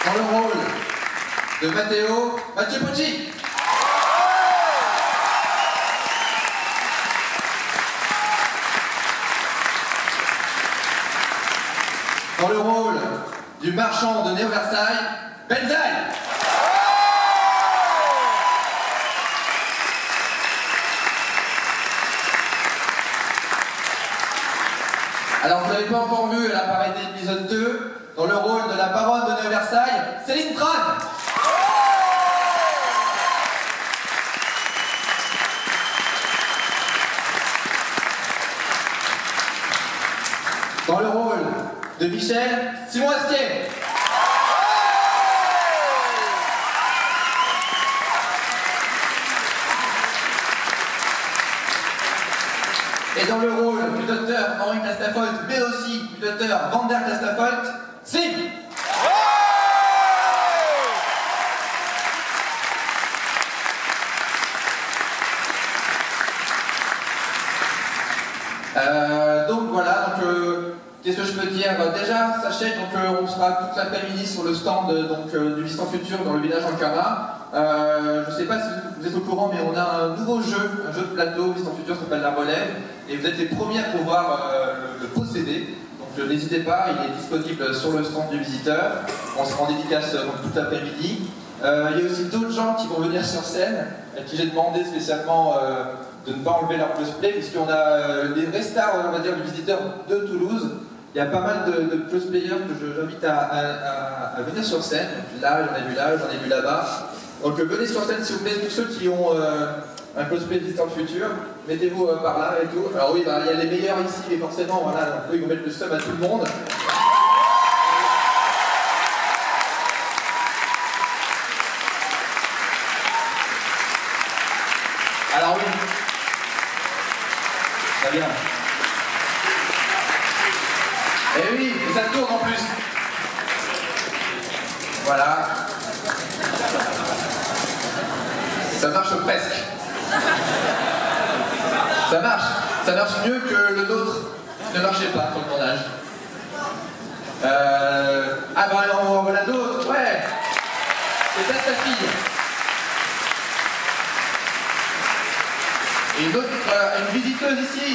Dans le rôle de Matteo, Mathieu Pucci. Dans le rôle du marchand de Néo-Versailles, Benzaï. Alors vous n'avez pas encore vu, elle apparaît dès l'épisode 2, dans le rôle de la baronne de Néo-Versailles, Céline Tran. Dans le rôle de Michel, Simon Astier. Et dans le rôle du docteur Henri Castafolt, mais aussi du docteur Vander Castafolt, Sim. Donc voilà, qu'est-ce que je peux dire? Déjà, sachez on sera toute l'après-midi sur le stand du Vision Futur dans le village Ankara. Je ne sais pas si vous êtes au courant, mais on a un nouveau jeu, un jeu de plateau, Vision Futur, s'appelle La Relève, et vous êtes les premiers à pouvoir le posséder. Donc n'hésitez pas, il est disponible sur le stand du visiteur. On sera en dédicace toute l'après-midi. Il y a aussi d'autres gens qui vont venir sur scène, à qui j'ai demandé spécialement de ne pas enlever leur cosplay, puisqu'on a les vrais stars, on va dire, du visiteur de Toulouse. Il y a pas mal de cosplayers que j'invite à venir sur scène. Là, j'en ai vu là, j'en ai vu là-bas. Donc venez sur scène s'il vous plaît, tous ceux qui ont un cosplay de Visiteur du Futur, mettez-vous par là et tout. Alors oui, il y a les meilleurs ici, mais forcément, voilà, eux, ils vont mettre le seum à tout le monde. Alors oui, très bien. Et oui, et ça tourne en plus. Voilà. Ça marche presque. Ça marche mieux que le nôtre qui ne marchait pas sur le tournage. Ah bah alors on voilà d'autres, ouais. C'est ça sa fille. Et une autre, une visiteuse ici.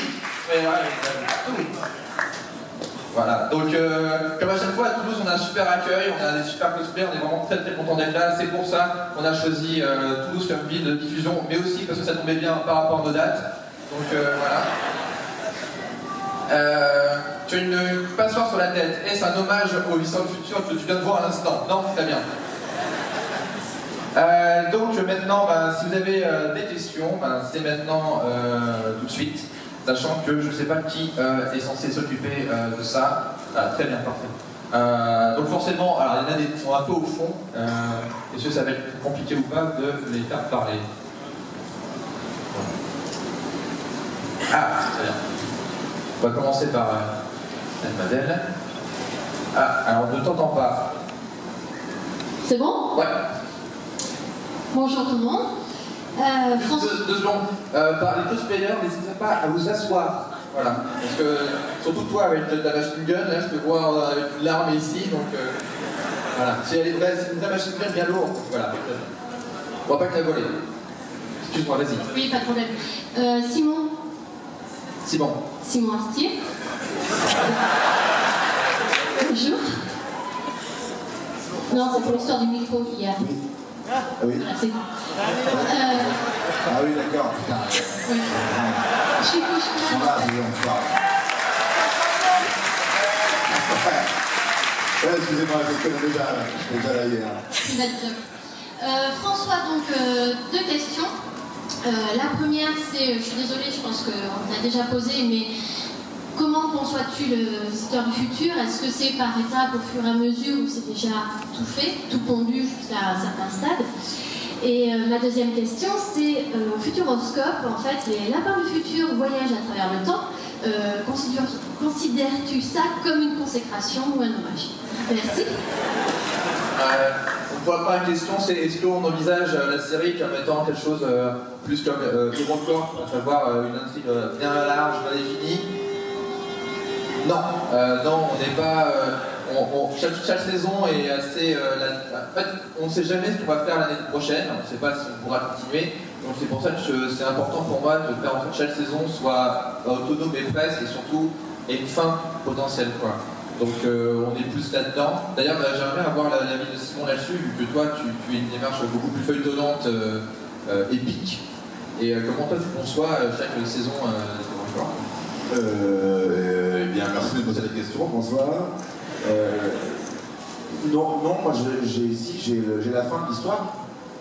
Mais ouais, voilà, donc comme à chaque fois à Toulouse on a un super accueil, on a des super cosplayers, on est vraiment très contents d'être là. C'est pour ça qu'on a choisi Toulouse comme ville de diffusion, mais aussi parce que ça tombait bien par rapport à nos dates. Donc voilà. Tu as une passoire sur la tête, et c'est un hommage au Vision du Futur que tu viens de voir à l'instant. Non, très bien. Donc maintenant, si vous avez des questions, c'est maintenant tout de suite. Sachant que je ne sais pas qui est censé s'occuper de ça. Ah, très bien, parfait. Donc forcément, alors il y en a des qui sont un peu au fond. Est-ce que ça va être compliqué ou pas de les faire parler? Ah, très bien. On va commencer par mademoiselle. Ah, alors on ne t'entend pas. C'est bon? Ouais. Bonjour tout le monde. Deux secondes. Par les cosplayers, n'hésitez pas à vous asseoir. Voilà. Parce que, surtout toi, avec ta machine gun, là, je te vois avec une larme ici, donc voilà. Si elle est vraie, c'est une vraie machine gun bien lourde. Voilà. On va pas te la voler. Excuse-moi, vas-y. Oui, pas de problème. Simon. Simon. Simon Astier. Bonjour. Non, c'est pour l'histoire du micro qu'il y a. Oui. Ah oui. Voilà, Ah oui, d'accord, putain. Oui. Je suis couche On va, on parle. Ouais, excusez-moi, je connais déjà là hier. François, donc deux questions. La première, c'est, je suis désolée, je pense qu'on l'a déjà posé, mais comment conçois-tu le visiteur du futur? Est-ce que c'est par étapes au fur et à mesure ou c'est déjà tout fait, tout pondu jusqu'à un certain stade? Et ma deuxième question, c'est au Futuroscope, en fait, les lapins du futur voyagent à travers le temps. Considères-tu ça comme une consécration ou un hommage? Merci. Pour la première question, c'est est-ce qu'on envisage la série comme étant quelque chose plus comme Hero Corps, à savoir une intrigue bien large, bien définie? Non, non, on n'est pas. chaque saison est assez... en fait, on ne sait jamais ce qu'on va faire l'année prochaine, on ne sait pas si on pourra continuer. Donc c'est pour ça que c'est important pour moi de faire en sorte que chaque saison soit autonome et presque, et surtout ait une fin potentielle, quoi. Donc on est plus là-dedans. D'ailleurs, j'aimerais avoir l'avis de Simon là-dessus, vu que toi, tu es une démarche beaucoup plus feuilletonnante, épique. Et comment toi tu conçois chaque saison Eh bien, merci de poser la question, François. Non, moi j'ai la fin de l'histoire.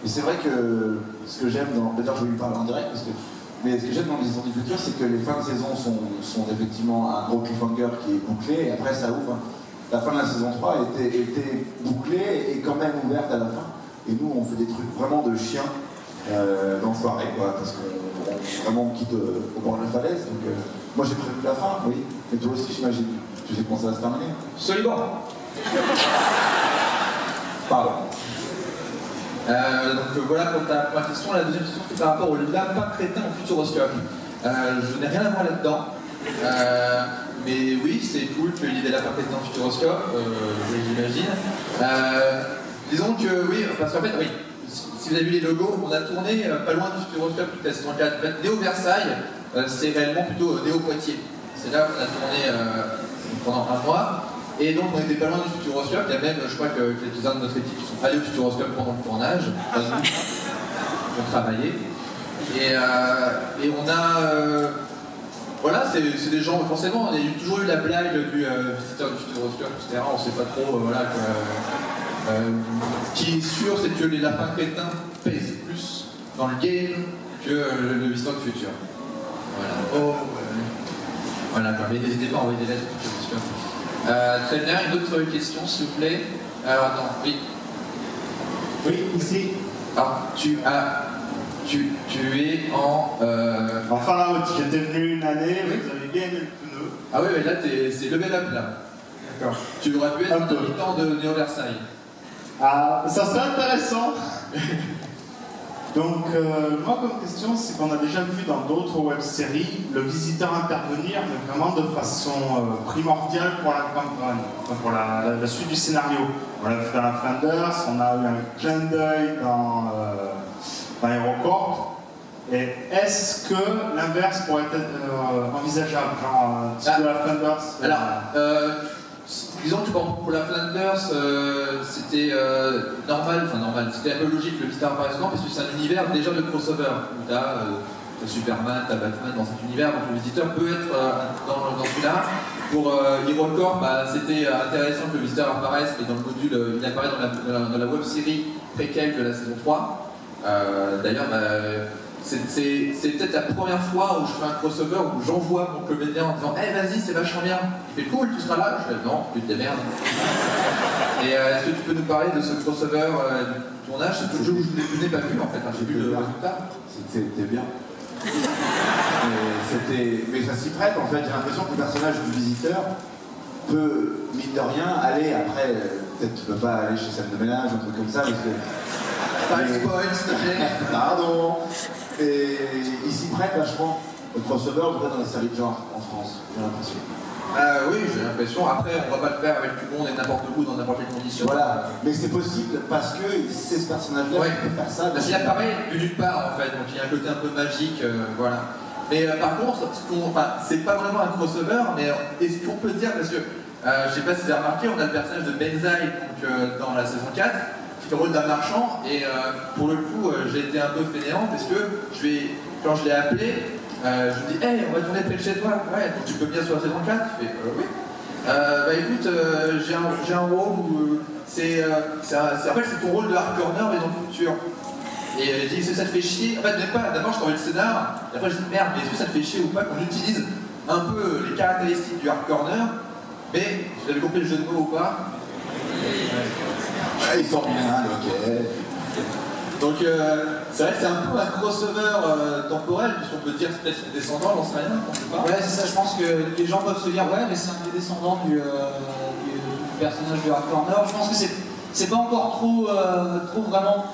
Et c'est vrai que ce que j'aime dans. D'ailleurs, je vais lui parler en direct, mais ce que j'aime dans les Histoires du futur, c'est que les fins de saison sont effectivement un gros cliffhanger qui est bouclé, et après ça ouvre. La fin de la saison 3 était bouclée et quand même ouverte à la fin. Et nous, on fait des trucs vraiment de chiens d'enfoirés, quoi, parce qu'on vraiment quitte au bord de la falaise. Donc, moi, j'ai prévu la fin, oui. Mais toi aussi, j'imagine. Tu sais comment ça va se terminer? Absolument. Pardon. Donc voilà pour ta première question. La deuxième question, c'est par rapport au lapin crétin au futuroscope. Je n'ai rien à voir là-dedans. Mais oui, c'est cool qu'il y ait des lapins crétins au futuroscope, j'imagine. Disons que oui, parce qu'en fait, oui, si vous avez vu les logos, on a tourné pas loin du futuroscope toute la saison 4. En fait, Néo Versailles, c'est réellement plutôt Néo Poitiers. C'est là où on a tourné pendant un mois. Et donc on était pas loin du futuroscope, il y a même, je crois que quelques-uns de notre équipe qui sont allés au futuroscope pendant le tournage, ont travaillé. Et on a... voilà, c'est des gens, forcément, il y a toujours eu la blague du visiteur du futuroscope, etc. On sait pas trop, voilà, ce qui est sûr, c'est que les lapins crétins pèsent plus dans le game que le visiteur du futur. Voilà. Oh, voilà, mais n'hésitez pas à envoyer des lettres au futuroscope. Très bien, une autre question s'il vous plaît. Alors non, oui. Oui, ici. Alors tu es en... Enfin là, j'étais venu une année, oui. Vous avez bien aimé le pneu. Ah oui, mais là c'est level up là. D'accord. Tu aurais pu être un habitant de Néo Versailles. Ah, ça serait intéressant. Donc, moi comme question, c'est qu'on a déjà vu dans d'autres web-séries le visiteur intervenir, mais vraiment de façon primordiale pour la campagne, enfin, pour la suite du scénario. On l'a vu dans la Flanders, on a eu un clin d'œil dans Aérocorp. Et est-ce que l'inverse pourrait être envisageable, genre de la Flanders Alors, disons que pour la Flanders, c'était normal, c'était un peu logique le visiteur par exemple, parce que c'est un univers déjà de crossover, où t'as Superman, t'as Batman dans cet univers, donc le visiteur peut être dans celui-là. Pour HeroCorp, c'était intéressant que le visiteur apparaisse, et dans le module, il apparaît dans la web-série préquelle de la saison 3. D'ailleurs, c'est peut-être la première fois où je fais un crossover où j'envoie mon comédien en disant hey, vas-y, c'est vachement bien. Il fait cool, tu seras là. Je fais non, tu te démerdes. Et est-ce que tu peux nous parler de ce crossover du tournage? C'est tout le jeu où je n'ai pas vu en fait, j'ai vu le résultat. C'était bien. Mais ça s'y prête en fait, j'ai l'impression que le personnage du visiteur peut, mine de rien, aller après, peut-être tu peux pas aller chez Sam de ménage, un truc comme ça, parce que... Pas de spoil, s'il te plaît. Pardon. Et il s'y prête vachement. Le crossover, en tout cas dans les séries de genre en France, j'ai l'impression. Oui, j'ai l'impression. Après, on va pas le faire avec tout le monde et n'importe où, dans n'importe quelle condition. Voilà, mais c'est possible parce que c'est ce personnage-là qui peut faire ça. Parce qu'il apparaît de nulle part en fait, donc il y a un côté un peu magique, voilà. Mais par contre, c'est pas vraiment un crossover, mais est-ce qu'on peut dire, parce que je sais pas si vous avez remarqué, on a le personnage de Benzaï dans la saison 4, qui fait le rôle d'un marchand, et pour le coup, j'ai été un peu fainéant parce que quand je l'ai appelé, je lui dis hey, on va tourner près de chez toi, ouais, tu peux venir sur la saison 4? Il fait oui. Écoute, j'ai un rôle où en fait c'est ton rôle de hardcorner mais dans le futur. Et elle dit, est-ce que ça te fait chier? En fait, même pas, d'abord je t'envoie le scénar, et après je dis merde, mais est-ce que ça te fait chier ou pas qu'on utilise un peu les caractéristiques du hardcorner, mais vous avez compris le jeu de mots ou pas? Ils sont bien, ok. Donc c'est vrai que c'est un peu un crossover temporel, puisqu'on peut dire peut-être descendant, j'en sais rien, on sait pas. Ouais, c'est ça, je pense que les gens peuvent se dire, ouais, mais c'est un des descendants du personnage du hardcorner. Je pense que c'est pas encore trop vraiment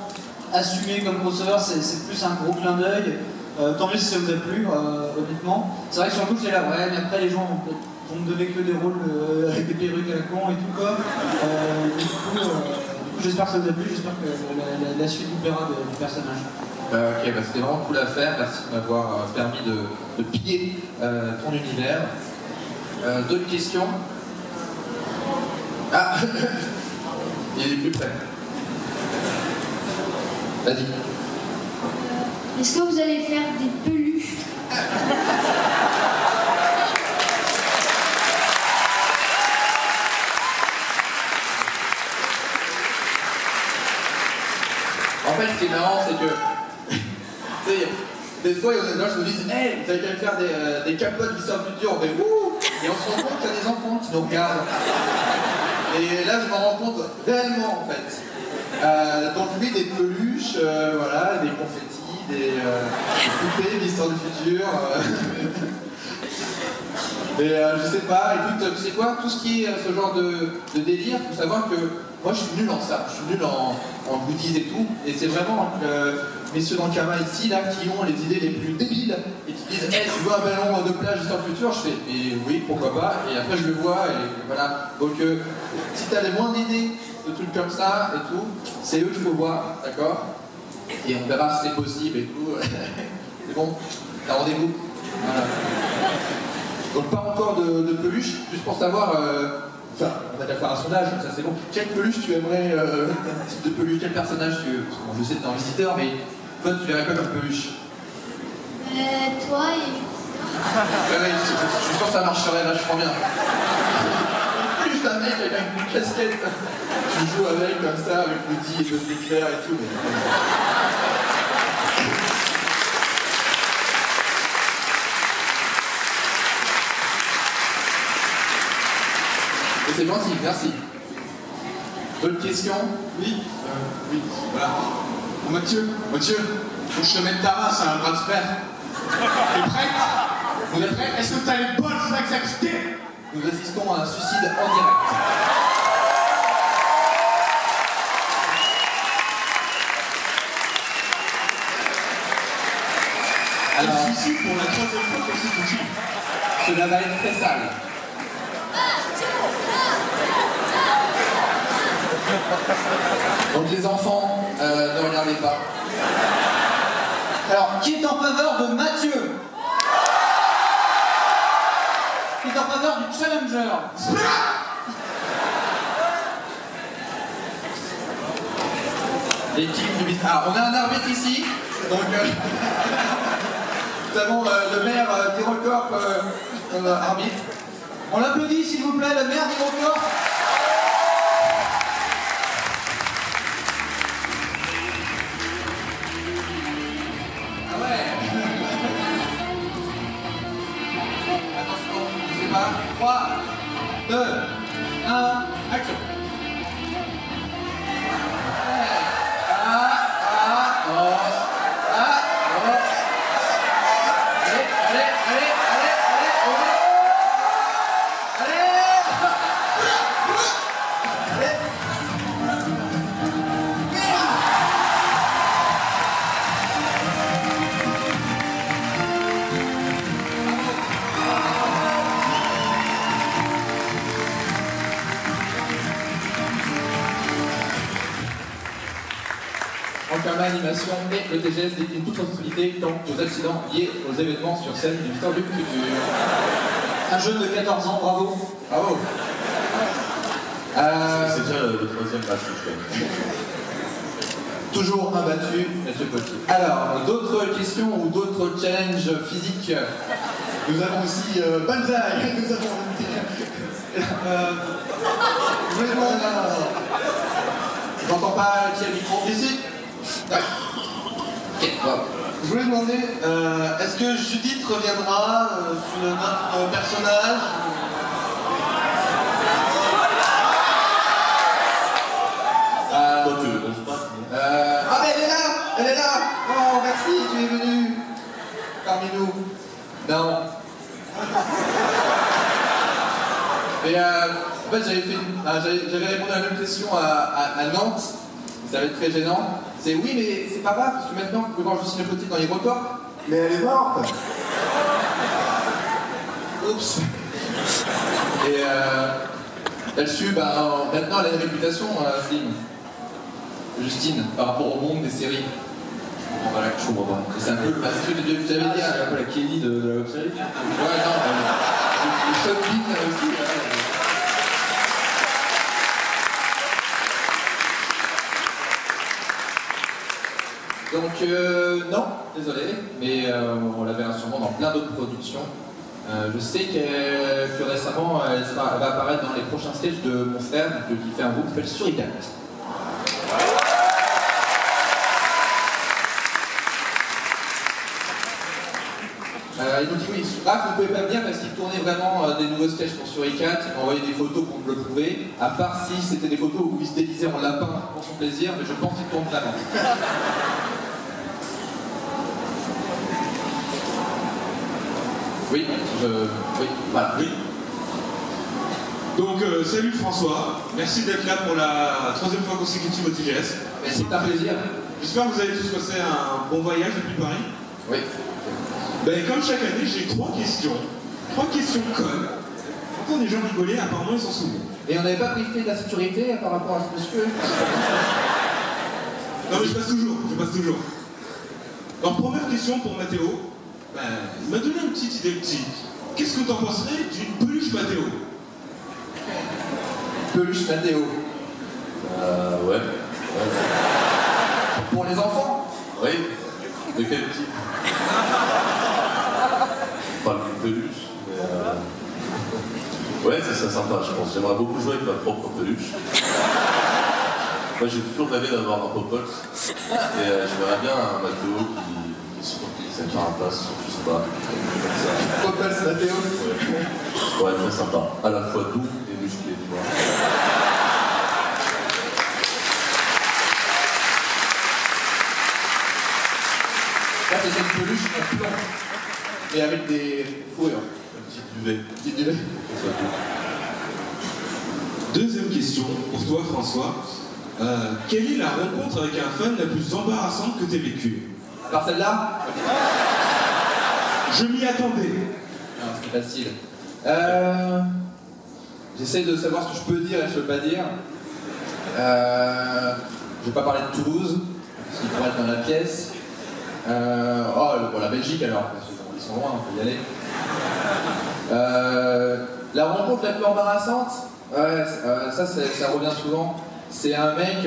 assumé comme crossover, c'est plus un gros clin d'œil. Tant mieux si ça vous a plu, honnêtement. C'est vrai que sur le coup, j'étais là, ouais, mais après les gens vont peut-être on me donnait que des rôles avec des perruques à la con et tout quoi. Du coup, j'espère que ça vous a plu, j'espère que la suite vous plaira du personnage. Ok, bah, c'était vraiment cool à faire, merci de m'avoir permis de piller ton univers. D'autres questions? Ah il est plus près. Vas-y. Est-ce que vous allez faire des peluches? En fait, ce qui est marrant, c'est que tu sais, des fois, il y a des gens qui nous disent hey, vous allez bien faire des capotes du Star Futur, mais wouh! Et on se rend compte qu'il y a des enfants qui nous regardent. Et là, je m'en rends compte réellement, en fait. Donc oui, des peluches, voilà, des confettis, des poupées d'histoire du futur. Mais je sais pas, écoute, tu sais quoi, tout ce qui est ce genre de délire, faut savoir que moi je suis nul en ça, je suis nul en goodies et tout, et c'est vraiment messieurs dans le Kama ici, là, qui ont les idées les plus débiles, et qui disent hey, tu veux un ballon de plage d'histoire du futur? Je fais et oui, pourquoi pas, et après je le vois, et voilà. Donc si t'as les moins d'idées de trucs comme ça et tout, c'est eux qu'il faut voir, d'accord? Et on verra si c'est possible et tout. C'est bon, t'as rendez-vous? Voilà. Donc pas encore de peluche, juste pour savoir, enfin on va déjà faire un sondage, ça c'est bon. Quelle peluche tu aimerais, type de peluche, quel personnage tu veux? Parce que bon, je sais que t'es un visiteur, mais toi tu verrais quoi comme peluche? Toi et... Ouais, je suis sûr que ça marcherait vachement bien. Plus d'un mec avec une casquette, tu joues avec comme ça, avec Woody et Buzz l'éclair et tout. C'est gentil, merci. D'autres questions? Oui, oui, voilà. Bon, Mathieu, faut que je te mette ta race à un bras de fer. T'es prête? On est prêt? Est-ce que t'as les bonnes accepter? Nous assistons à un suicide en direct. Alors, suicide pour la troisième fois consécutive. Cela va être très sale. Donc les enfants, ne regardez pas. Alors, qui est en faveur de Mathieu? Qui est en faveur du challenger? L'équipe du ministère. Alors, on a un arbitre ici, donc nous avons le maire d'Hérocorp comme arbitre. On l'applaudit s'il vous plaît, le maire d'Hérocorp. Ah ouais. Attention, je sais pas. 3, 2, 1, action. Animation et le TGS décline toute responsabilité quant aux accidents liés aux événements sur scène du Victor du futur. Un jeune de 14 ans, bravo. Bravo. C'est déjà le troisième match, je crois. Toujours imbattu, Mathieu Potier. Alors, d'autres questions ou d'autres challenges physiques? Nous avons aussi Banzai. Nous avons. Je vais demander. J'entends pas qui a le micro. Ici. Ok, wow. Je voulais demander, est-ce que Judith reviendra sur notre personnage? Toi, tu le penses pas? Ah mais elle est là! Elle est là! Oh merci, tu es venu parmi nous. Non. Mais en fait j'avais répondu à la même question à Nantes. Ça va être très gênant. C'est oui, mais c'est pas grave, parce que maintenant, vous pouvez voir Justine Le Petit dans les records. Mais elle est morte. Oups. Et là-dessus, maintenant elle a une réputation, Slim. Justine, par rapport au monde des séries. Voilà, je comprends pas. C'est un peu parce que vous avez dit, un peu la Kelly de la web série. Ouais, non, le Sean Bean aussi. Donc, non, désolé, mais on la verra sûrement dans plein d'autres productions. Je sais que récemment, elle va apparaître dans les prochains stages de mon frère, qui fait un groupe qui s'appelle Suricat. Il nous dit oui, Raph ne pouvait pas venir parce qu'il tournait vraiment des nouveaux sketchs pour Suricat, il m'a envoyé des photos pour me le prouver, à part si c'était des photos où il se déguisait en lapin pour son plaisir, mais je pense qu'il tourne vraiment. Oui, oui, voilà. Oui. Donc, salut François, merci d'être là pour la 3e fois consécutive au TGS. C'est un plaisir. J'espère que vous avez tous passé un bon voyage depuis Paris. Oui. Ben, comme chaque année, j'ai 3 questions. 3 questions connes. Quand les gens rigolaient, apparemment ils s'en souviennent. Et on n'avait pas briefé de la sécurité par rapport à ce monsieur? Non mais je passe toujours. Alors première question pour Mathéo. Ben, il m'a donné une petite idée petit. Qu'est-ce que t'en penserais d'une peluche Mathéo? Peluche Mathéo. Ouais. Pour les enfants? Oui. De quel type? Pas une peluche, mais ouais, c'est ça sympa, je pense. J'aimerais beaucoup jouer avec ma propre peluche. Moi, j'ai toujours rêvé d'avoir un Popols. Et je verrais bien un Mathéo qui se replie sa carapace, je sais pas. Popols Mathéo. Ouais, très sympa. À la fois doux et musclé, tu vois. Là, c'est une peluche en plomb. Et avec des fourrures. Un petit duvet. Deuxième question pour toi François. Quelle est la rencontre avec un fan la plus embarrassante que tu aies vécue? Alors celle-là? Je m'y attendais. Non, c'est facile. J'essaie de savoir ce que je peux dire et ce que je peux pas dire. Je vais pas parler de Toulouse, parce qu'il pourrait être dans la pièce. La Belgique alors, parce qu'ils sont loin, on peut y aller. La rencontre la plus embarrassante, ça revient souvent. C'est un mec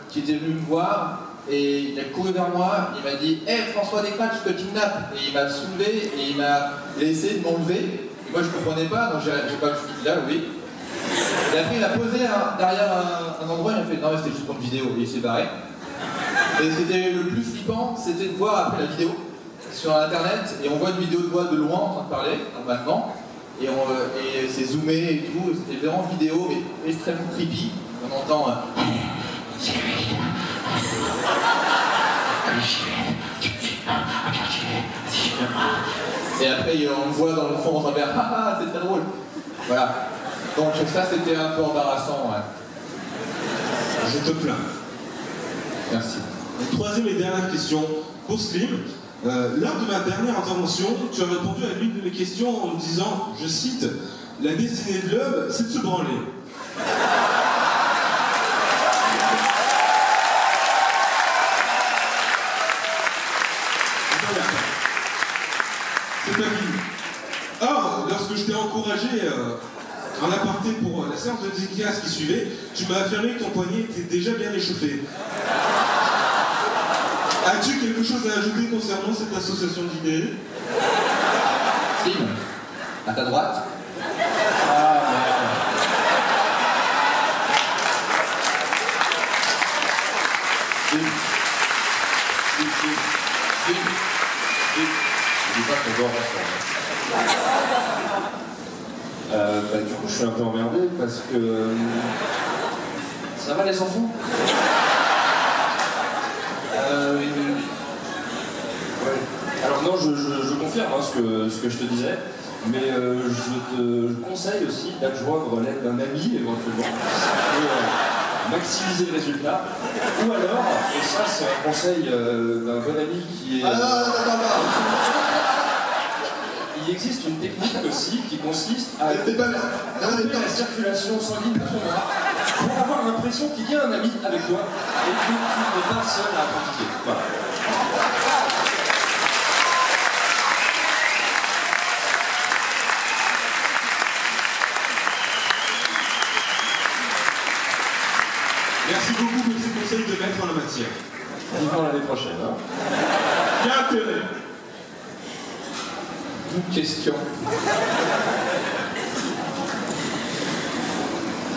qui était venu me voir et il a couru vers moi, il m'a dit hey, François Descraques, je te kidnappe. Et il m'a soulevé et il a essayé de m'enlever. Et moi je comprenais pas, donc j'ai pas dit là, oui. Et après il a posé derrière un endroit, il m'a fait non mais c'était juste pour une vidéo et il s'est barré. Et ce qui était le plus flippant, c'était de voir après la vidéo sur internet et on voit une vidéo de moi de loin en train de parler, normalement, et c'est zoomé et tout, c'était vraiment vidéo mais extrêmement creepy. On entend et après on le voit dans le fond en train de faire ah c'est très drôle. Voilà. Donc ça c'était un peu embarrassant, ouais. Je te plains. Merci. Troisième et dernière question pour Slim. Lors de ma dernière intervention, tu as répondu à l'une de mes questions en me disant, je cite, la destinée de l'homme, c'est de se branler. C'est pas fini. Or, lorsque je t'ai encouragé en aparté pour la séance de dédicace qui suivait, tu m'as affirmé que ton poignet était déjà bien échauffé. As-tu quelque chose à ajouter concernant cette association d'idées? Slim, à ta droite. Je dis pas qu'on doit rester. Du coup, je suis un peu emmerdé parce que. Ça va les enfants? Ouais. Alors non, je confirme ce que je te disais, mais je te conseille aussi d'adjoindre l'aide d'un ami éventuellement pour maximiser le résultat. Ou alors, et ça c'est un conseil d'un bon ami qui est... Ah non. il existe une technique aussi qui consiste à C'est pas couper la circulation sanguine de ton bras pour avoir l'impression qu'il y a un ami avec toi et que tu n'es pas seul à pratiquer. Voilà. Merci beaucoup pour ces conseils de maître en la matière. Vivement l'année prochaine. Hein. Quel intérêt? Une question.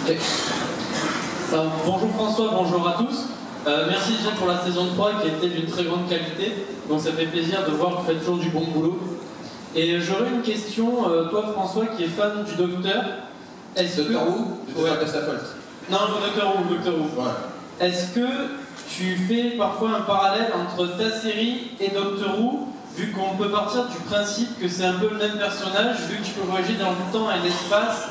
Ok. Bonjour François, bonjour à tous. Merci déjà pour la saison 3 qui était d'une très grande qualité. Donc ça fait plaisir de voir que vous faites toujours du bon boulot. Et j'aurais une question, toi François qui es fan du Docteur. Est-ce Docteur que... Who, du Ouais. Docteur Staffold. Non, le Docteur Who, le Docteur Who. Ouais. Est-ce que tu fais parfois un parallèle entre ta série et Doctor Who, vu qu'on peut partir du principe que c'est un peu le même personnage, vu que tu peux voyager dans le temps et l'espace,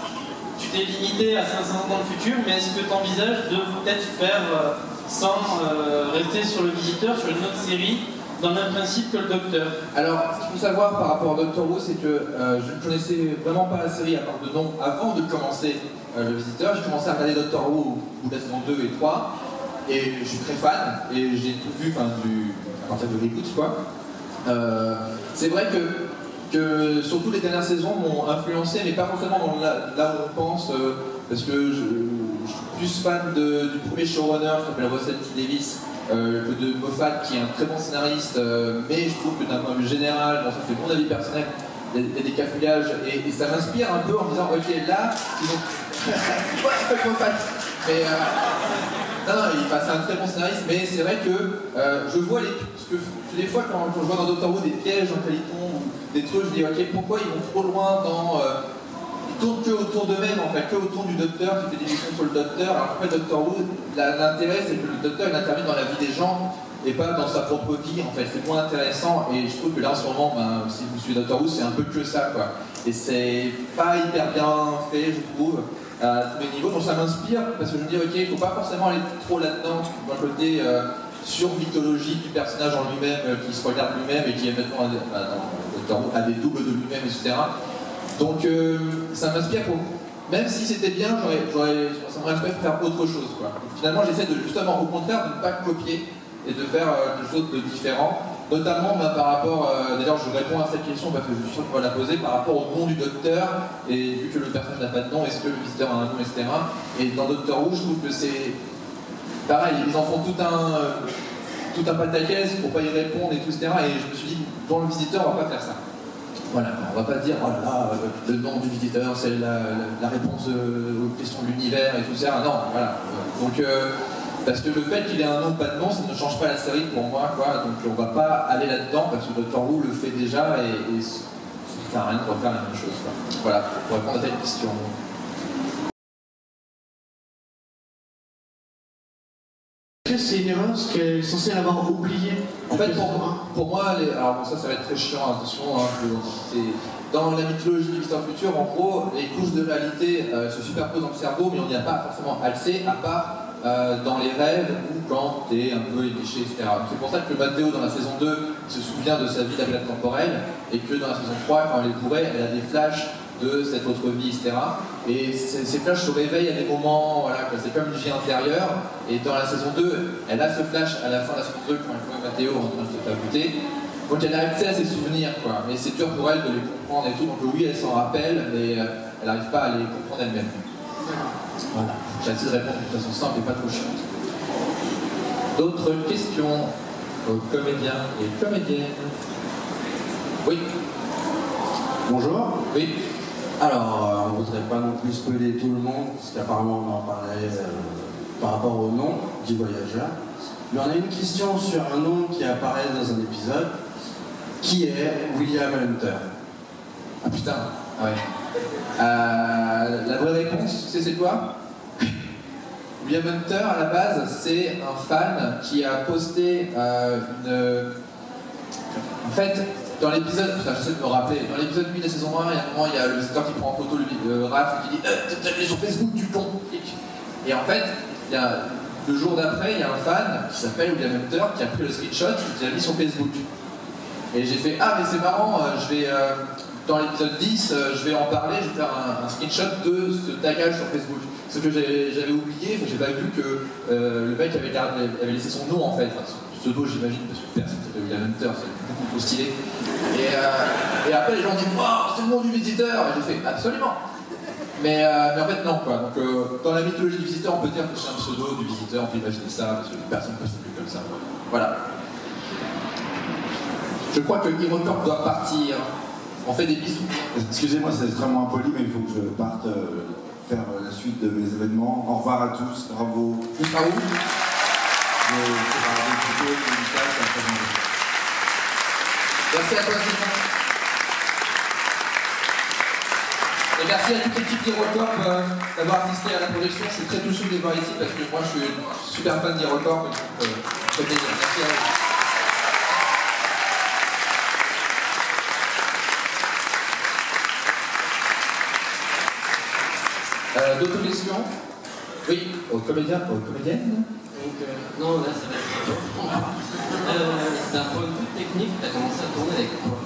tu t'es limité à 500 ans dans le futur, mais est-ce que tu envisages de peut-être faire, sans rester sur le visiteur, sur une autre série, dans le même principe que le Docteur? Alors, ce qu'il faut savoir par rapport à Doctor Who, c'est que je ne connaissais vraiment pas la série à part de nom avant de commencer le visiteur. J'ai commencé à regarder Doctor Who au bout de la saison 2 et 3, et je suis très fan, et j'ai tout vu à partir de reboot, quoi. C'est vrai que surtout les dernières saisons m'ont influencé, mais pas forcément dans là où on pense, parce que je suis plus fan du premier showrunner qui s'appelle Russell T. Davies, que de Moffat, qui est un très bon scénariste, mais je trouve que d'un point de vue général, bon, ça c'est mon avis personnel, il y a des cafouillages, et ça m'inspire un peu en me disant, ok, là, ils ont... ouais, en fait, Moffat, mais... Non, c'est un très bon scénariste, mais c'est vrai que je vois parce que des fois quand je vois dans Doctor Who des pièges en Caliton ou des trucs, je dis ok, pourquoi ils vont trop loin dans... ils tournent que autour d'eux-mêmes, en fait, que autour du docteur, qui fait des missions sur le docteur. Alors en fait, Doctor Who, l'intérêt c'est que le docteur il intervient dans la vie des gens et pas dans sa propre vie, en fait, c'est moins intéressant, et je trouve que là en ce moment, si vous suivez Doctor Who, c'est un peu que ça, quoi. Et c'est pas hyper bien fait, je trouve, à tous les niveaux, donc ça m'inspire, parce que je me dis, ok, il faut pas forcément aller trop là-dedans, d'un côté sur-mythologique du personnage en lui-même, qui se regarde lui-même et qui est maintenant à des doubles de lui-même, etc. Donc ça m'inspire pour... Même si c'était bien, ça m'inspirait pour faire autre chose, quoi. Et finalement, j'essaie de justement, au contraire, de ne pas copier et de faire quelque chose de différent. Notamment par rapport, d'ailleurs je réponds à cette question parce que je suis sûr qu'on va la poser, par rapport au nom du docteur, et vu que le personnage n'a pas de nom, est-ce que le visiteur a un nom, etc. Et dans Doctor Who, je trouve que c'est pareil, ils en font tout un pataquès pour pas y répondre et tout, etc. Et je me suis dit, dans le visiteur, on va pas faire ça. Voilà, on va pas dire, oh là là, le nom du visiteur, c'est la réponse aux questions de l'univers et tout ça. Non, voilà. Donc, parce que le fait qu'il ait un nom ou pas de nom, ça ne change pas la série pour moi, quoi. Donc on va pas aller là-dedans parce que Doctor Who le fait déjà et ça sert à rien de refaire la même chose, quoi. Voilà, pour répondre à cette question. Est-ce que c'est une erreur ce qu'elle est censée l'avoir oublié? En fait, pour moi, alors bon, ça va être très chiant, attention, dans la mythologie du Visiteur Futur, en gros, les couches de réalité se superposent dans le cerveau, mais on n'y a pas forcément accès, à part dans les rêves ou quand t'es un peu éméché, etc. C'est pour ça que Matteo, dans la saison 2, se souvient de sa vie d'Ablette temporelle, et que dans la saison 3, quand elle est bourrée, elle a des flashs de cette autre vie, etc. Et ces flashs se réveillent à des moments, voilà, c'est comme une vie intérieure. Et dans la saison 2, elle a ce flash à la fin de la saison 2 quand elle voit Matteo en train de se faire buter. Donc elle a accès à ses souvenirs, quoi. Mais c'est dur pour elle de les comprendre et tout. Donc oui, elle s'en rappelle, mais elle n'arrive pas à les comprendre elle-même. Voilà. J'ai essayé de répondre de façon simple et pas trop chiante. D'autres questions aux comédiens et comédiennes? Oui. Bonjour. Oui. Alors, on ne voudrait pas non plus spoiler tout le monde, parce qu'apparemment on en parlait par rapport au nom du voyageur. Mais on a une question sur un nom qui apparaît dans un épisode, qui est William Hunter. Ah putain, ouais. La vraie réponse, c'est quoi? William Hunter, à la base, c'est un fan qui a posté une... En fait, dans l'épisode, j'essaie de me rappeler, dans l'épisode 8 de la saison 1, il y a un moment, il y a le visiteur qui prend en photo Raph et qui dit t'as mis sur Facebook du con. Et en fait, le jour d'après, il y a un fan qui s'appelle William Hunter qui a pris le screenshot et qui l'a mis sur Facebook. Et j'ai fait ah mais c'est marrant, je vais dans l'épisode 10, je vais en parler, je vais faire un screenshot de ce tagage sur Facebook. Ce que j'avais oublié, j'ai pas vu que le mec avait laissé son nom en fait, enfin, son pseudo j'imagine, parce que personne s'appelle William Hunter, c'est beaucoup trop stylé. Et après les gens disent waouh, c'est le nom du visiteur, et j'ai fait absolument. Mais en fait non quoi, donc dans la mythologie du visiteur on peut dire que c'est un pseudo du visiteur, on peut imaginer ça, parce que personne ne peut s'appeler comme ça. Voilà. Je crois que HeroCorp doit partir. On fait des bisous. Excusez-moi, c'est extrêmement impoli, mais il faut que je parte faire la suite de mes événements. Au revoir à tous, bravo. Tu seras où? Merci à toi, Simon. Et merci à toute l'équipe d'HeroCorp d'avoir assisté à la projection. Je suis très touché de les voir ici parce que moi je suis super fan d'HeroCorp. Très plaisir. Merci à vous. D'autres questions? Oui, aux comédiens, aux comédiennes? Donc, non, là ça va être d'un point de vue technique, tu as commencé à tourner avec quoi?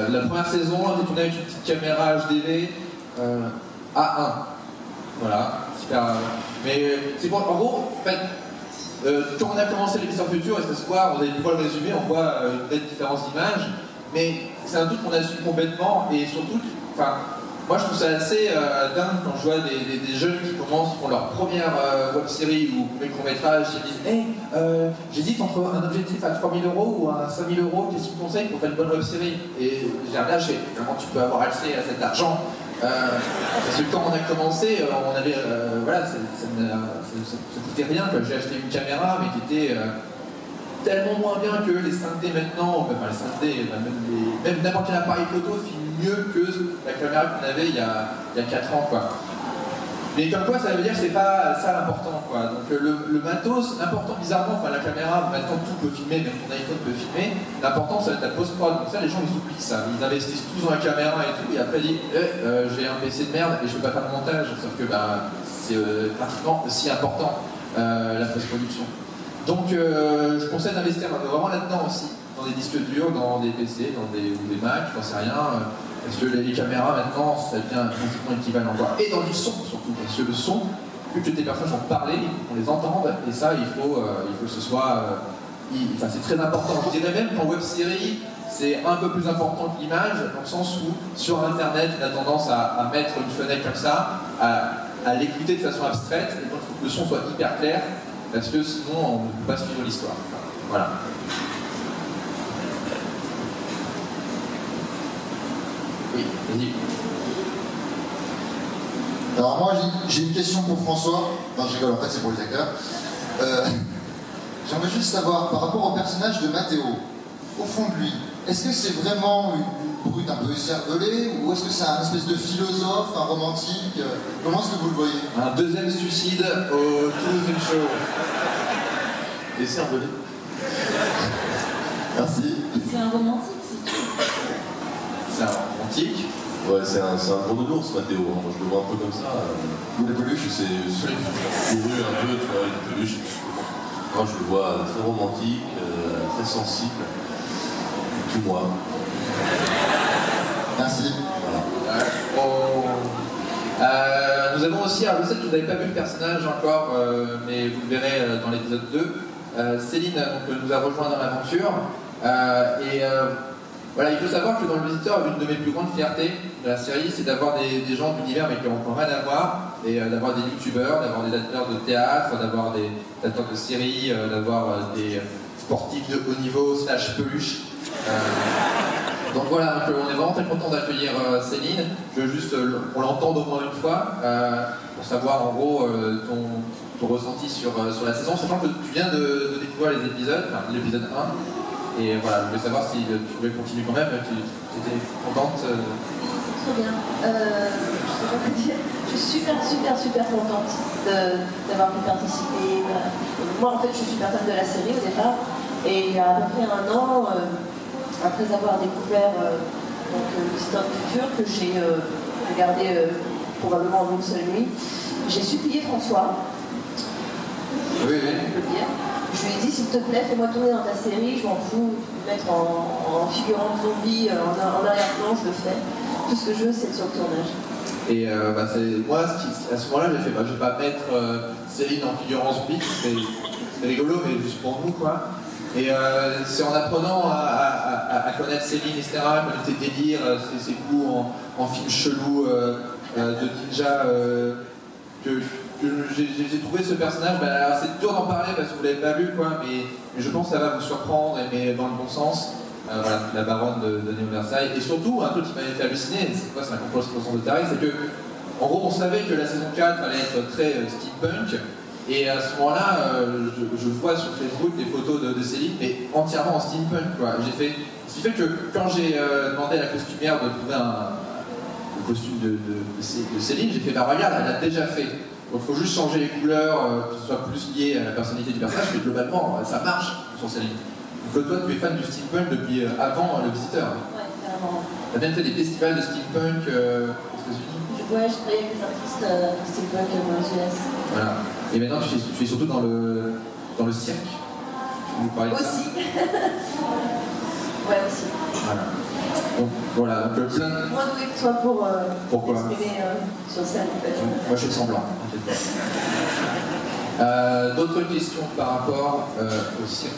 La première saison, on a tourné avec une petite caméra HDV A1. Voilà, super. Mais c'est bon, en gros, en fait, quand on a commencé l'émission Futur, et ce soir, vous allez pouvoir le résumer, on voit une belle différence d'image, mais c'est un truc qu'on assume complètement, et surtout, enfin, moi je trouve ça assez dingue quand je vois des jeunes qui commencent, qui font leur première web-série ou premier court-métrage, qui disent hey, j'hésite entre un objectif à 3 000 € ou à 5 000 €, qu'est-ce que tu conseilles pour faire une bonne web-série? Et j'ai lâché, comment tu peux avoir accès à cet argent? Parce que quand on a commencé, on avait, voilà, ça coûtait rien, j'ai acheté une caméra mais qui était tellement moins bien que les 5D maintenant, enfin les 5D, même n'importe quel appareil photo filme mieux que la caméra qu'on avait il y a 4 ans quoi. Mais comme quoi ça veut dire que c'est pas ça l'important quoi. Donc le matos, l'important bizarrement, enfin la caméra, maintenant tout peut filmer, même ton iPhone peut filmer, l'important ça va être la post-prod, donc ça les gens ils oublient ça, ils investissent tous dans la caméra et tout, et après ils disent j'ai un PC de merde et je peux pas faire le montage, sauf que c'est pratiquement aussi important la post-production. Donc je conseille d'investir vraiment là-dedans aussi, dans des disques durs, dans des PC, ou des Mac, j'en sais rien, parce que les caméras maintenant, ça devient pratiquement équivalent. Et dans du son surtout, parce que le son, plus que tes personnages vont parler, il faut qu'on les entende, et ça il faut que ce soit, enfin c'est très important. Je dirais même qu'en web série, c'est un peu plus important que l'image, dans le sens où sur internet, on a tendance à mettre une fenêtre comme ça, à l'écouter de façon abstraite, et donc il faut que le son soit hyper clair, parce que sinon on ne peut pas suivre l'histoire. Voilà. Oui, vas-y. Alors moi j'ai une question pour François. Non je rigole, en fait c'est pour les acteurs. J'aimerais juste savoir, par rapport au personnage de Mathéo, au fond de lui, est-ce que c'est vraiment une brute un peu écervelée, ou est-ce que c'est un espèce de philosophe, un romantique? Comment est-ce que vous le voyez? Un deuxième suicide au Toulouse Show. Écervelé. Merci. C'est un romantique, c'est tout. C'est un romantique. Ouais, c'est un gros nounours, Mathéo. Moi, je le vois un peu comme ça. Ou les peluches? C'est couru un peu, tu vois, une peluche. Moi, je le vois très romantique, très sensible. Tout moi. Merci. Voilà. Nous avons aussi, alors je sais que vous n'avez pas vu le personnage encore, mais vous le verrez dans l'épisode 2. Céline donc, nous a rejoint dans l'aventure. Voilà, il faut savoir que dans le visiteur, l'une de mes plus grandes fiertés de la série, c'est d'avoir des gens de l'univers mais qui n'ont rien à voir, et d'avoir des youtubeurs, d'avoir des acteurs de théâtre, d'avoir des acteurs de série, d'avoir des sportifs de haut niveau / peluche. Donc voilà, donc, on est vraiment très content d'accueillir Céline. Je veux juste qu'on l'entende au moins une fois pour savoir en gros ton ressenti sur la saison, sachant que tu viens de découvrir les épisodes, enfin l'épisode 1. Et voilà, je voulais savoir si tu voulais continuer quand même, tu étais contente Très bien. Je sais pas quoi dire. Je suis super contente d'avoir pu participer. Moi en fait je suis super fan de la série au départ. Et il y a à peu près 1 an, après avoir découvert l'histoire du futur que j'ai regardé probablement en une seule nuit, j'ai supplié François Oui, oui. Je peux le dire. Je lui ai dit, s'il te plaît, fais-moi tourner dans ta série, je m'en fous, de mettre en figurant de zombie, en arrière-plan, je le fais. Tout ce que je veux, c'est être sur le tournage. Et moi, à ce moment-là, j'ai fait, je vais pas mettre Céline en figurant zombie, c'est rigolo, mais juste pour nous, quoi. Et c'est en apprenant à connaître Céline, etc., connaître ses délires, ses goûts en films chelous de ninja, que j'ai trouvé ce personnage. Alors c'est dur d'en parler parce que vous l'avez pas vu, quoi, mais je pense que ça va vous surprendre, mais dans le bon sens. Voilà, la baronne de Néo Versailles. Et surtout, un truc qui m'avait fait halluciner, c'est la composition de tarif, c'est que, en gros, on savait que la saison 4 allait être très steampunk. Et à ce moment-là, je vois sur Facebook des photos de Céline, mais entièrement en steampunk, quoi. Ce qui fait que quand j'ai demandé à la costumière de trouver le costume de Céline, j'ai fait, regarde, elle l'a déjà fait. Donc il faut juste changer les couleurs, que ce soit plus lié à la personnalité du personnage, mais globalement, ça marche sur Céline. Donc toi, tu es fan du steampunk depuis avant Le Visiteur. Ouais, carrément. Tu as même fait des festivals de steampunk aux États-Unis. Ouais, je travaille avec des artistes steampunk dans les US. Voilà. Et maintenant, tu es surtout dans le cirque. Tu veux nous parler de ça Aussi. Ouais, aussi. Voilà. Donc, voilà. Donc, plein... Moins doué que toi pour Pourquoi exprimer sur scène, en fait. Moi, je fais semblant. D'autres questions par rapport au cirque?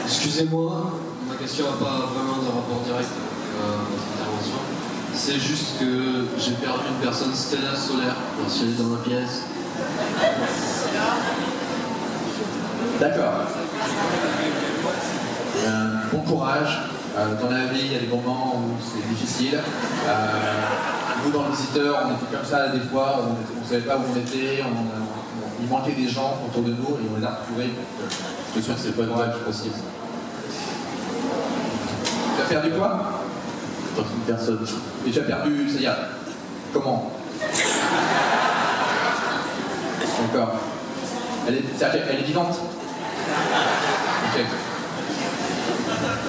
Excusez-moi, ma question n'a pas vraiment de rapport direct avec votre intervention. C'est juste que j'ai perdu une personne stellaire solaire lorsqu'elle est dans la pièce. D'accord. Bon courage. Dans la vie, il y a des moments où c'est difficile. Nous, dans Le Visiteur, on était comme ça des fois, on ne savait pas où on était, il manquait des gens autour de nous et on les a retrouvés. Je suis sûr que c'est pas une courage possible. Tu as perdu quoi? Une personne. Et tu as perdu, c'est-à-dire, comment? D'accord. Elle est vivante? Ok.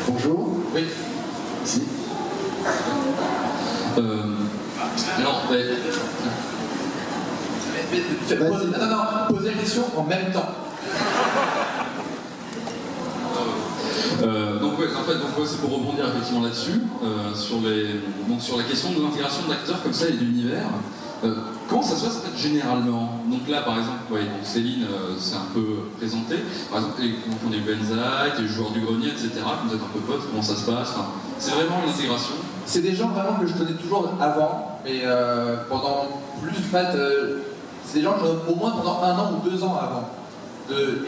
Bonjour. Oui. Si. Non, mais... Non, posez la question en même temps. Donc ouais, en fait, c'est pour rebondir effectivement là-dessus, sur la question de l'intégration de l'acteur comme ça et de l'univers. Comment ça se passe en fait généralement? Donc là par exemple, donc Céline c'est un peu présenté. Par exemple, on est Benzac, les joueurs du grenier, etc. Vous êtes un peu potes, comment ça se passe? C'est vraiment l'intégration? C'est des gens vraiment que je connais toujours avant, mais pendant plus de fait, c'est des gens que je connais au moins pendant 1 an ou 2 ans avant.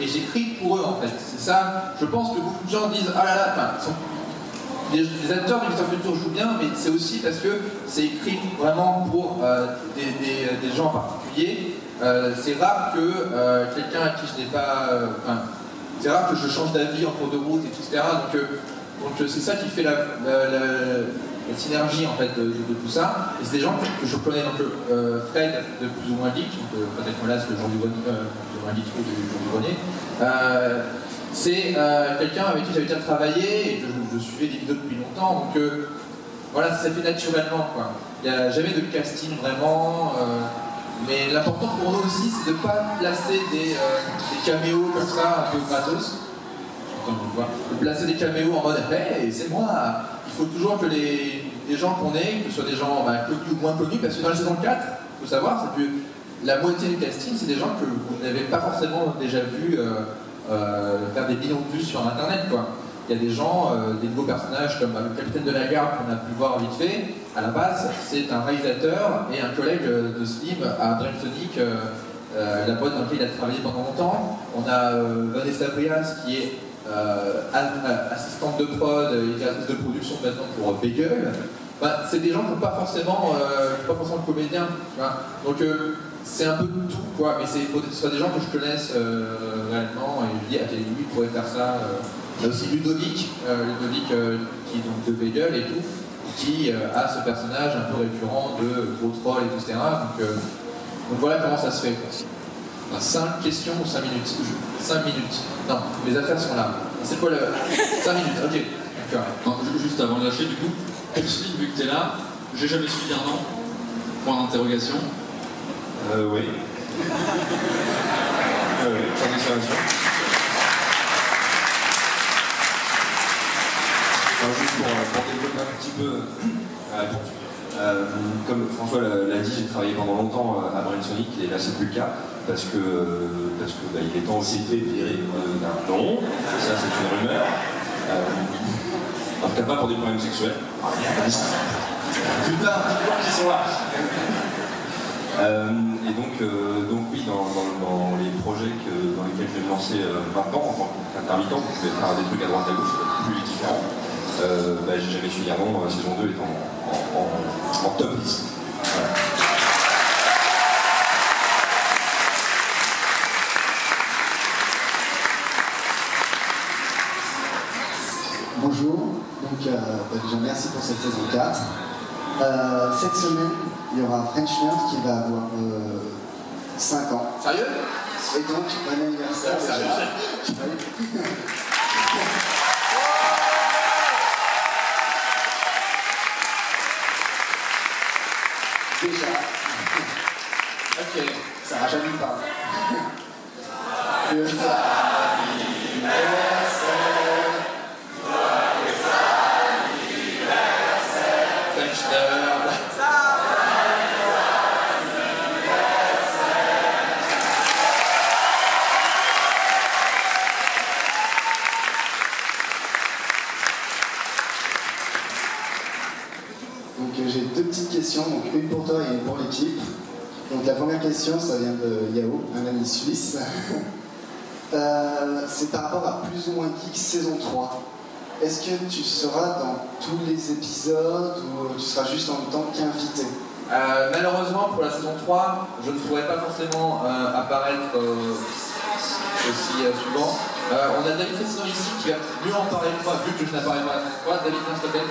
Et j'écris pour eux en fait. C'est ça, je pense que beaucoup de gens disent ah là là, les acteurs du Visiteur Futur jouent bien, mais c'est aussi parce que c'est écrit vraiment pour des gens en particulier. C'est rare que quelqu'un à qui je n'ai pas. C'est rare que je change d'avis en cours de route, etc. Donc c'est ça qui fait la synergie en fait de tout ça. Et c'est des gens que je connais, donc Fred de plus ou moins geek, donc peut-être que là c'est le jour du grenier, c'est quelqu'un avec qui j'avais déjà travaillé et que je suivais des vidéos depuis longtemps, donc voilà, ça s'est fait naturellement, quoi. Il n'y a jamais de casting vraiment, mais l'important pour nous aussi c'est de ne pas placer des caméos comme ça, un peu gratos. De placer des caméos en mode hey, c'est moi. Il faut toujours que les gens qu'on est, que ce soit des gens connus ou moins connus, parce que dans la saison 4, il faut savoir, c'est que la moitié du casting, c'est des gens que vous n'avez pas forcément déjà vu faire des millions de vues sur internet, quoi. Il y a des gens, des nouveaux personnages comme le capitaine de la garde qu'on a pu voir vite fait. À la base, c'est un réalisateur et un collègue de Slim à Brentonic, la boîte dans laquelle il a travaillé pendant longtemps. On a Vanessa Brias qui est assistante de prod et directrice de production maintenant pour Bagel. C'est des gens qui n'ont pas forcément de comédien. Donc c'est un peu de tout, quoi. Mais il faut que ce soit des gens que je connaisse réellement et je dis à quel lui pourrait faire ça. Il y a aussi Ludovic qui est donc de Bagel et tout, qui a ce personnage un peu récurrent de gros troll et etc. Donc voilà comment ça se fait. 5 questions ou 5 minutes? 5 minutes. Non, les affaires sont là. C'est quoi le... 5 minutes, ok. D'accord. Juste avant de lâcher, du coup, pour Slim, vu que t'es là, j'ai jamais su dire non. Point d'interrogation. Oui. confirmation. Alors, juste pour développer un petit peu la réponse. Comme François l'a dit, j'ai travaillé pendant longtemps à Brainsonic, et là c'est plus le cas, parce que il est temps aussi de virer d'un nom, ça c'est une rumeur. En tout cas pas pour des problèmes sexuels. Putain, qui sont là. Et donc oui, dans les projets dans lesquels je vais me lancer maintenant, en tant qu'intermittent, je vais faire des trucs à droite à gauche, plus différents. J'ai jamais su dire non, saison 2 est en top 10. Voilà. Bonjour, donc déjà merci pour cette saison 4. Cette semaine, il y aura French Nerd qui va avoir 5 ans. Sérieux? Et donc, bon anniversaire déjà. Déjà. Ok, ça va jamais pas. J'ai deux petites questions, donc une pour toi et une pour l'équipe. Donc la première question, ça vient de Yao, un ami suisse. C'est par rapport à Plus ou moins Geek saison 3. Est-ce que tu seras dans tous les épisodes ou tu seras juste en tant qu'invité? Malheureusement pour la saison 3, je ne pourrai pas forcément apparaître aussi souvent. On a David Fesson ici qui va mieux en parler que moi, vu que je n'apparais pas à la fois. David, s'il te plaît.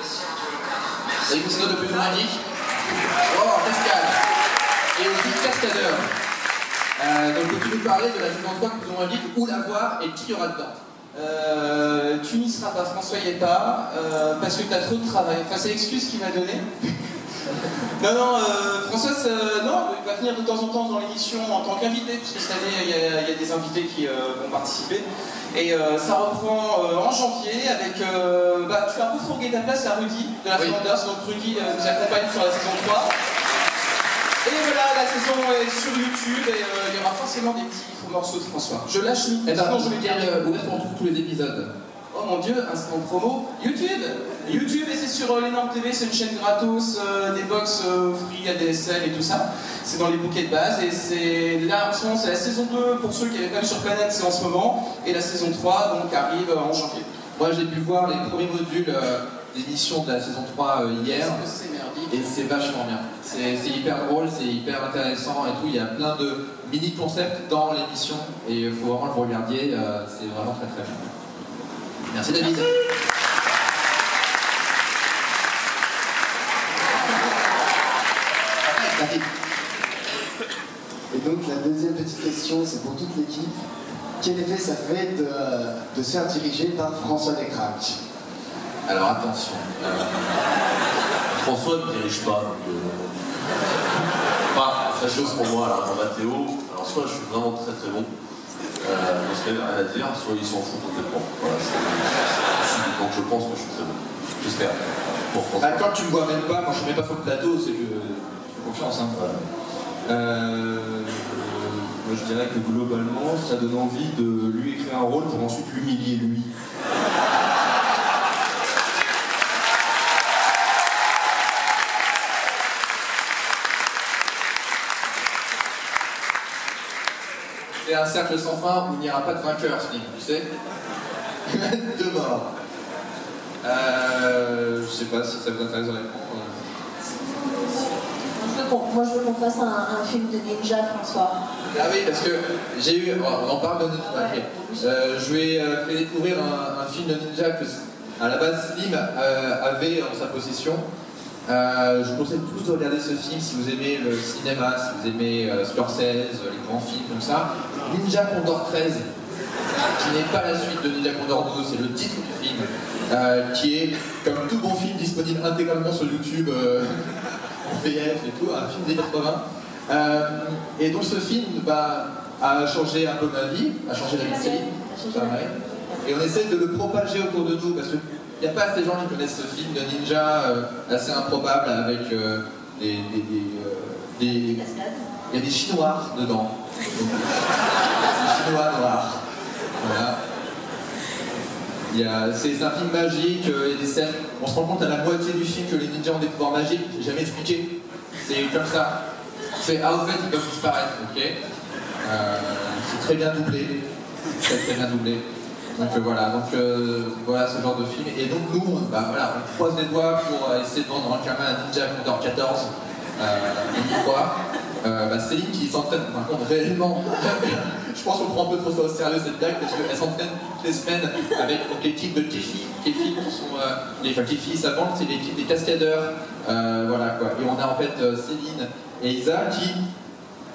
David Fesson de Plus ou moins Geek. Oh, cascade. Et aussi cascadeur. Donc peux-tu nous parler de la saison 3 de Plus ou moins Geek, où la voir et qui y aura dedans? Tu n'y seras pas, François y est pas, parce que tu as trop de travail. Enfin, c'est l'excuse qu'il m'a donnée. Non, François, non, il va venir de temps en temps dans l'émission en tant qu'invité, puisque cette année, il y a des invités qui vont participer. Et ça reprend en janvier avec... tu as un peu fourgué ta place à Rudy de la Flanders, donc Rudy nous accompagne sur la saison 3. Et voilà, la saison est sur YouTube et il y aura forcément des petits morceaux de François. Je lâche le micro. Sinon, je vais dire où est-ce qu'on trouve tous les épisodes? Oh mon dieu, instant promo. YouTube, et c'est sur l'énorme TV, c'est une chaîne gratos, des box free, ADSL et tout ça. C'est dans les bouquets de base et c'est là en ce moment, c'est la saison 2 pour ceux qui avaient pas vu sur Planète, c'est en ce moment. Et la saison 3 donc arrive en janvier. Moi j'ai pu voir les premiers modules d'édition de la saison 3 hier. Et c'est vachement bien. C'est hyper drôle, c'est hyper intéressant et tout. Il y a plein de mini-concepts dans l'émission et il faut vraiment le regarder. C'est vraiment très très bien. Merci David. Et donc la deuxième petite question, c'est pour toute l'équipe. Quel effet ça fait de se faire diriger par François Descraques? Alors attention. François ne dirige pas. Très chose pour moi, alors en Mathéo, alors soit je suis vraiment très très bon, parce qu'il n'y a rien à dire, soit ils s'en foutent complètement. Voilà, donc je pense que je suis très bon. J'espère. Pour François. Quand tu me vois même pas, quand je ne mets pas sur le plateau, c'est que j'ai confiance. Hein. Moi je dirais que globalement, ça donne envie de lui écrire un rôle pour ensuite l'humilier lui. C'est un cercle sans fin où il n'y aura pas de vainqueur, ce film, tu sais. De mort. Je sais pas si ça vous intéresse de répondre. Moi je veux qu'on fasse un film de ninja, François. Ah oui, parce que j'ai eu... On en parle de ninja. Je lui ai fait découvrir un film de ninja que, à la base, Slim avait en sa possession. Je vous conseille tous de regarder ce film si vous aimez le cinéma, si vous aimez Scorsese, les grands films comme ça. Ninja Condor 13, qui n'est pas la suite de Ninja Condor 12, c'est le titre du film, qui est, comme tout bon film, disponible intégralement sur YouTube, en VF et tout, un film des 80. Et donc ce film a changé un peu ma vie, a changé la vie de Céline, pareil. Et on essaie de le propager autour de nous parce qu'il n'y a pas assez de gens qui connaissent ce film de ninja assez improbable avec il y a des chinois dedans. Des chinois noirs. Voilà. C'est un film magique, il y a des scènes. On se rend compte à la moitié du film que les ninjas ont des pouvoirs magiques. J'ai jamais expliqué. C'est comme ça. C'est en fait ils peuvent disparaître, ok. C'est très bien doublé. Très bien doublé. Donc voilà ce genre de film. Et donc nous, on croise les doigts pour essayer de vendre un gamin à Ninja Condor 14. Pourquoi Céline qui s'entraîne, par contre réellement, je pense qu'on prend un peu trop ça au sérieux cette blague parce qu'elle s'entraîne toutes les semaines avec l'équipe de Kefi. Kefi, Kefi, sa bande, c'est l'équipe des cascadeurs. Voilà quoi. Et on a en fait Céline et Isa qui,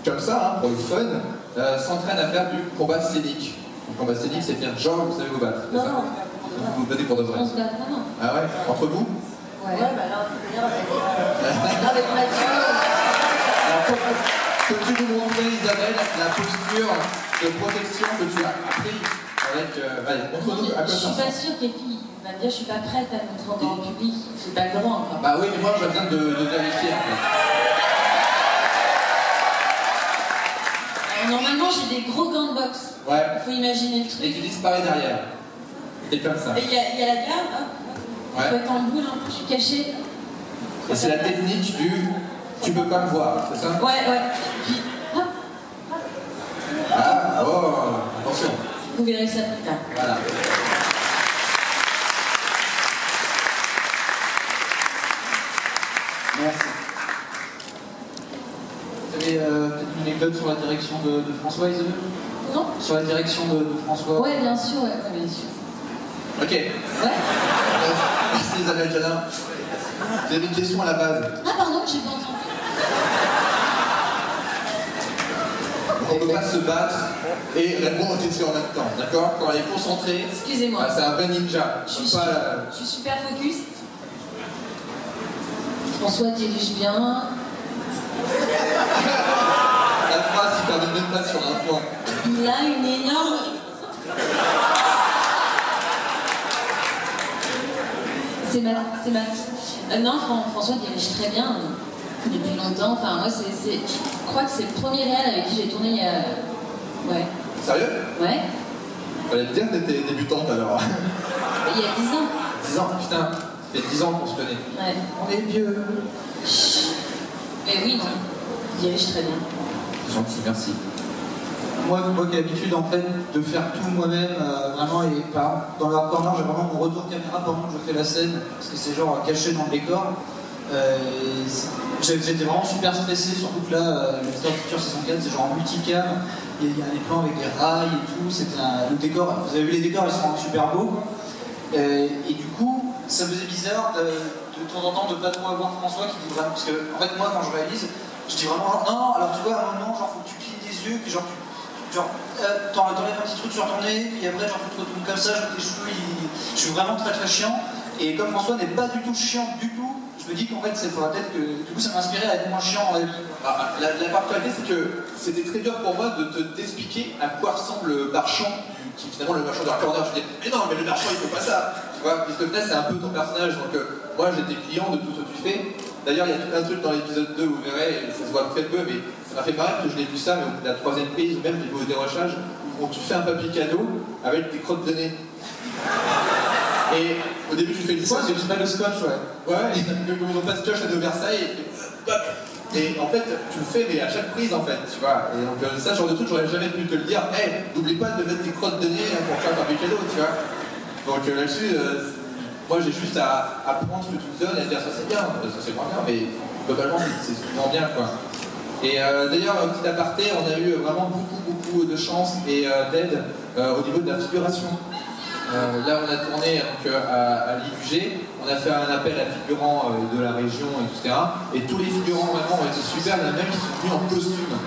comme ça, pour le fun, s'entraînent à faire du combat scénique. Le combat scénique, c'est faire genre, vous savez vous battre. Non, non. Vous vous battez pour de vrai. On se bat, non. Ah ouais. Entre vous? Ouais, là, on peut dire avec Mathieu. Alors, peux-tu nous montrer, Isabelle, la posture de protection que tu as appris avec. Montre-nous à quoi Je ça suis ressemble. pas sûre qu'Epi va me dire je suis pas prête à montrer encore au public. J'ai pas le droit encore. Bah oui, mais moi j'ai besoin de vérifier en fait. Alors, normalement, j'ai des gros gants de boxe. Ouais. Il faut imaginer le truc. Et tu disparais derrière. T'es comme ça. Et il y a la garde, hop. Il faut être en boule, hein. Je suis cachée. Et c'est la technique du tu peux pas me voir, c'est ça? Ouais. Puis, hop. Ah, oh, attention. Vous verrez ça plus tard. Voilà. Merci. Vous avez peut-être une anecdote sur la direction de François, Isabelle? Non. Sur la direction de François? Ouais, bien sûr, ouais, bien sûr. Ok. Ouais. Merci Isabelle Jadin. J'avais une question à la base. Ah, pardon, j'ai pas entendu. On ne peut pas se battre et répondre aux questions en même temps, d'accord? Quand elle est concentrée, excusez-moi. C'est un vrai ninja. Je suis super focus. François dirige bien. La phrase qui termine même pas sur un point. Il a une énorme... C'est ma... non, François dirige très bien. Depuis longtemps. Enfin, moi, je crois que c'est le premier réel avec qui j'ai tourné il y a... Ouais. Sérieux? Ouais. Fallait te dire que t'étais débutante alors. Il y a 10 ans. 10 ans, putain. Ça fait 10 ans qu'on se connaît. Ouais. On est vieux. Mais oui, non. Il dirige très bien. C'est gentil, merci. Moi qui ai l'habitude en fait de faire tout moi-même, vraiment, et dans le corner, j'ai vraiment mon retour caméra pendant que je fais la scène, parce que c'est genre caché dans le décor. J'étais vraiment super stressé, surtout que là, le Mister Future saison 4, c'est genre en multicam, il y a des plans avec des rails et tout, le décor, vous avez vu les décors, ils sont super beaux, quoi. Et du coup, ça me faisait bizarre de temps en temps de pas trop avoir François qui dit vraiment, parce que en fait moi quand je réalise, je dis vraiment genre, non, alors tu vois, à un moment, genre faut que tu clignes des yeux, puis genre t'enlèves un petit truc sur ton nez, puis après genre tu te retournes comme ça, tes cheveux, je suis vraiment très très chiant, et comme François n'est pas du tout chiant du tout, je me dis qu'en fait c'est pour la tête que du coup ça m'a inspiré à être moins chiant dans la vie. La particularité c'est que c'était très dur pour moi de t'expliquer à quoi ressemble le marchand qui finalement le marchand de la corner. Je dis mais non mais le marchand il fait pas ça, tu vois, puisque là c'est un peu ton personnage, donc moi j'étais client de tout ce que tu fais. D'ailleurs il y a tout un truc dans l'épisode 2 vous verrez, ça se voit très peu mais ça m'a fait marrer parce que je l'ai vu ça, mais au bout de la 3e prise ou même au dérochage où tu fais un papier cadeau avec des crottes de nez. Et au début, tu fais le scotch, c'est pas le scotch, ouais. Ouais, ils ont pas de scotch à de Versailles. Et en fait, tu le fais, mais à chaque prise, en fait, tu vois. Et donc, ça, genre de truc, j'aurais jamais pu te le dire. Hey, n'oublie pas de mettre des crottes de nez pour faire un cadeau, tu vois. Donc là-dessus, moi, j'ai juste à prendre ce que tu me donnes et à dire ça c'est bien, ça c'est moins bien, mais globalement, c'est souvent bien, quoi. Et d'ailleurs, petit aparté, on a eu vraiment beaucoup de chance et d'aide au niveau de la figuration. Là, on a tourné donc, à l'IUG, on a fait un appel à figurants de la région, etc. Et tous les figurants vraiment ont été super, il y en a même qui sont venus en costume.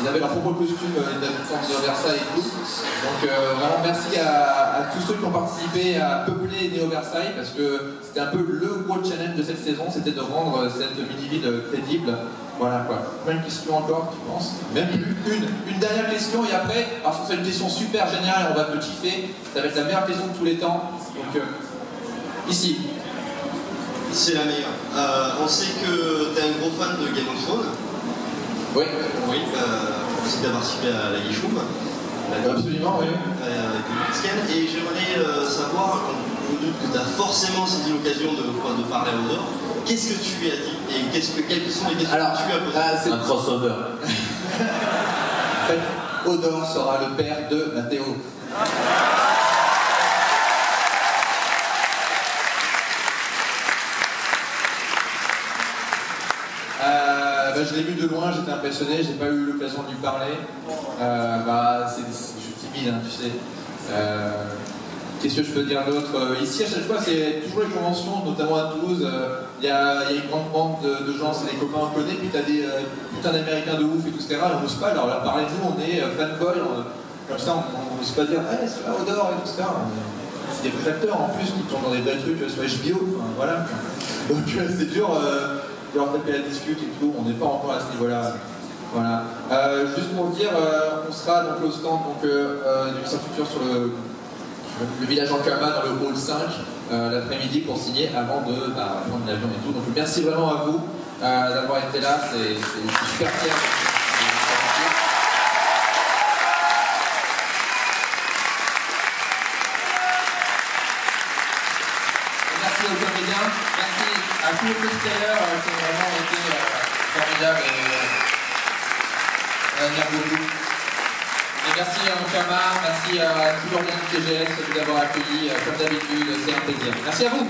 Ils avaient leur propre costume d'habitants de Versailles et tout. Donc vraiment merci à tous ceux qui ont participé à peupler Néo Versailles parce que c'était un peu le gros challenge de cette saison, c'était de rendre cette mini-ville crédible Voilà quoi. Combien de questions encore, tu penses? Même plus. Une dernière question et après, alors c'est une question super géniale, on va te kiffer. Ça va être la meilleure question de tous les temps. Donc, ici. C'est la meilleure. On sait que tu es un gros fan de Game of Thrones. Oui. Oui, aussi tu as participé à la Guichoum. Absolument, oui. Et j'aimerais savoir, on doute que tu as forcément saisi l'occasion de parler à Odor. Qu'est-ce que tu lui as dit et quelles sont les questions que tu lui as posées? Un crossover. En fait, Odor sera le père de Mathéo. Je l'ai vu de loin, j'étais impressionné, j'ai pas eu l'occasion de lui parler. Je suis timide, hein, tu sais. Qu'est-ce que je peux dire d'autre? Ici, à chaque fois, c'est toujours les conventions, notamment à Toulouse. Il y a une grande bande de gens, c'est des copains qu'on connaît, puis t'as des putains d'Américains de ouf et tout, etc. On n'ose pas leur parler de nous, on est fanboy, comme ça, on n'ose pas dire hey, c'est là, Odor et tout ça. C'est des vrais acteurs en plus qui tournent dans des vrais trucs sur HBO, enfin, voilà. Donc c'est dur. Leur taper la discute et tout, on n'est pas encore à ce niveau-là. Voilà. Juste pour vous dire, on sera donc au stand du Mission Futur sur le village Ankama dans le hall 5 l'après-midi pour signer avant de prendre l'avion et tout. Donc merci vraiment à vous d'avoir été là, c'est super fier. Merci aux comédiens, merci à tous les cosplayers qui ont vraiment été formidables et beaucoup. Et merci à Ankama, merci à tout l'organisme TGS de nous avoir accueillis comme d'habitude, c'est un plaisir. Merci à vous.